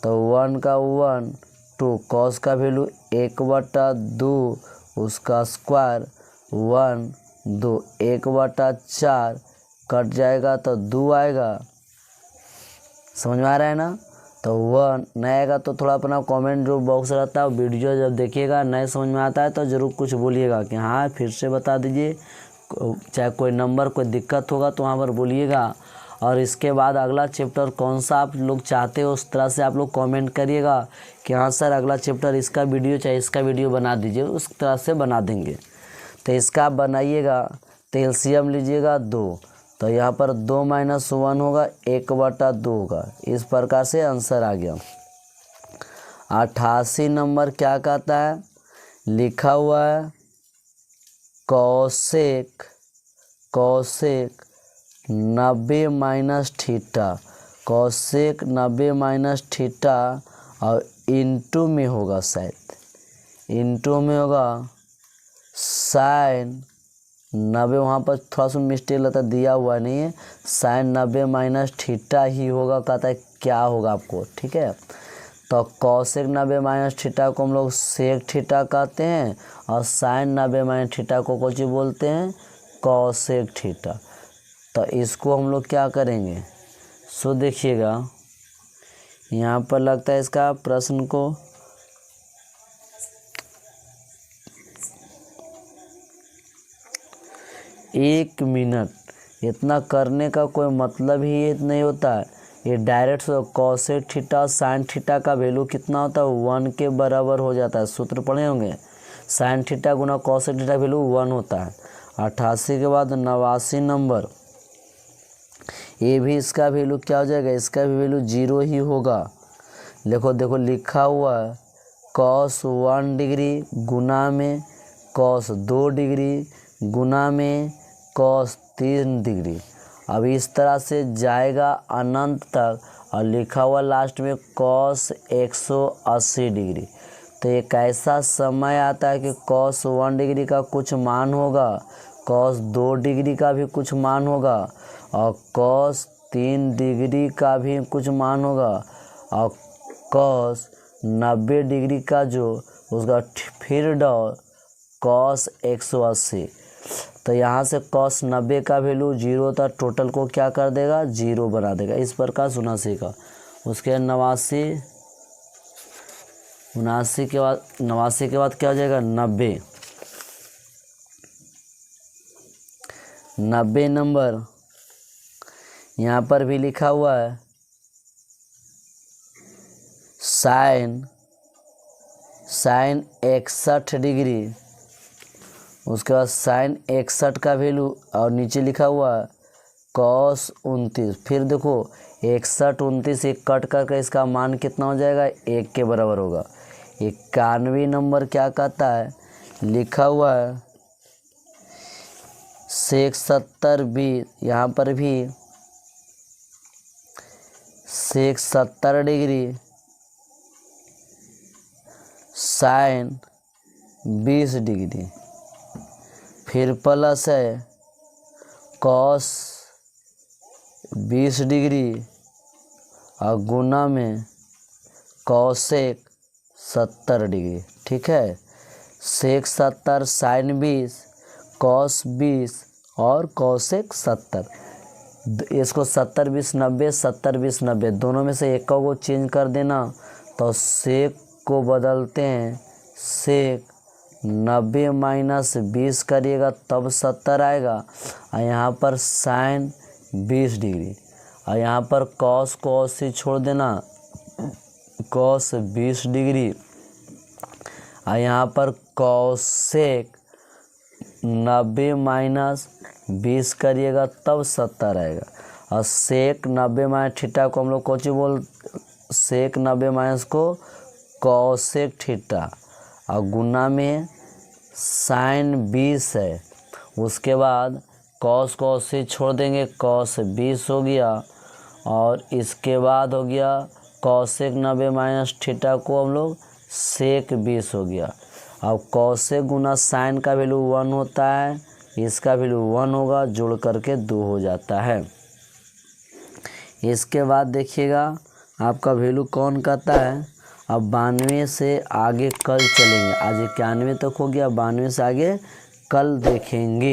तो 1 का 1 2 कॉस का वैल्यू 1/2 उसका स्क्वायर 1 2 1/4 कट जाएगा तो 2 आएगा। समझ में आ रहा है ना। तो 1 नहीं आएगा तो थोड़ा अपना कमेंट जो बॉक्स रहता है वीडियो जब देखिएगा नहीं समझ में आता है तो ज़रूर कुछ बोलिएगा कि हाँ फिर से बता दीजिए। चाहे कोई नंबर कोई दिक्कत होगा तो वहाँ पर बोलिएगा। और इसके बाद अगला चैप्टर कौन सा आप लोग चाहते हो उस तरह से आप लोग कमेंट करिएगा कि हाँ सर अगला चैप्टर इसका वीडियो चाहे इसका वीडियो बना दीजिए, उस तरह से बना देंगे। तो इसका बनाइएगा तो एलसीएम लीजिएगा 2, तो यहाँ पर 2 - 1 होगा 1/2 होगा। इस प्रकार से आंसर आ गया। 88 नंबर क्या कहता है, लिखा हुआ है कॉसेक 90 - थीटा, कॉसेक 90 - थीटा और इंटू में होगा, शायद इंटू में होगा साइन 90। वहाँ पर थोड़ा सा मिस्टेक लगता दिया हुआ नहीं है, साइन 90 - थीटा ही होगा। कहता है क्या होगा आपको। ठीक है, तो कॉसेक 90 - थीटा को हम लोग सेक थीटा कहते हैं और साइन 90 - थीटा को कुछ बोलते हैं कॉसेक थीटा। तो इसको हम लोग क्या करेंगे, सो देखिएगा यहाँ पर लगता है इसका प्रश्न को एक मिनट इतना करने का कोई मतलब ही नहीं होता है। ये direct cosec theta sine theta का वैल्यू कितना होता है 1 के बराबर हो जाता है। सूत्र पढ़े होंगे, साइन थीटा गुना कॉसेक थीटा वैल्यू 1 होता है। 88 के बाद 89 नंबर, ये भी इसका वैल्यू क्या हो जाएगा, इसका भी वैल्यू 0 ही होगा। देखो लिखा हुआ है कॉस 1 डिग्री गुना में कॉस 2 डिग्री गुना में कॉस 3 डिग्री। अब इस तरह से जाएगा अनंत तक और लिखा हुआ लास्ट में कॉस 180 डिग्री। तो एक ऐसा समय आता है कि कॉस 1 डिग्री का कुछ मान होगा, कॉस 2 डिग्री का भी कुछ मान होगा और कॉस 3 डिग्री का भी कुछ मान होगा और कॉस 90 डिग्री का जो उसका फिर डॉ कॉस 180। तो यहाँ से कॉस 90 का वैल्यू 0 था, टोटल को क्या कर देगा 0 बना देगा। इस प्रकार 79 का, उसके 79 के बाद क्या हो जाएगा 90 नंबर यहाँ पर भी लिखा हुआ है साइन 61 डिग्री, उसके बाद साइन 61 का वैल्यू और नीचे लिखा हुआ है कॉस 29। फिर देखो 61 29 एक कट करके इसका मान कितना हो जाएगा 1 के बराबर होगा। 91 नंबर क्या कहता है, लिखा हुआ है सेक 70 20, यहाँ पर भी सेक 70 डिग्री साइन 20 डिग्री, फिर प्लस है कॉस 20 डिग्री और गुना में कॉसेक 70 डिग्री। ठीक है, सेक 70 साइन 20 कॉस 20 और कॉसेक 70। इसको 70 20 90 70 20 90 दोनों में से एक को चेंज कर देना, तो सेक को बदलते हैं सेक 90 - 20 करिएगा तब 70 आएगा और यहाँ पर साइन 20 डिग्री और यहाँ पर कॉस को 80 छोड़ देना कॉस 20 डिग्री और यहाँ पर कॉसेक 90 माइनस 20 करिएगा तब 70 आएगा। और सेक 90 माइनस थीटा को हम लोग कौन बोल, सेक 90 माइनस को कॉसेक थीटा और गुना में साइन 20 है। उसके बाद कॉस को से छोड़ देंगे, कॉस 20 हो गया और इसके बाद हो गया कॉसेक 90 माइनस थीटा को हम लोग सेक 20 हो गया। अब कॉसेक गुना साइन का वैल्यू 1 होता है, इसका वैल्यू 1 होगा, जोड़ करके 2 हो जाता है। इसके बाद देखिएगा आपका वैल्यू कौन कहता है। अब 92 से आगे कल चलेंगे, आज 91 तक हो गया, 92 से आगे कल देखेंगे।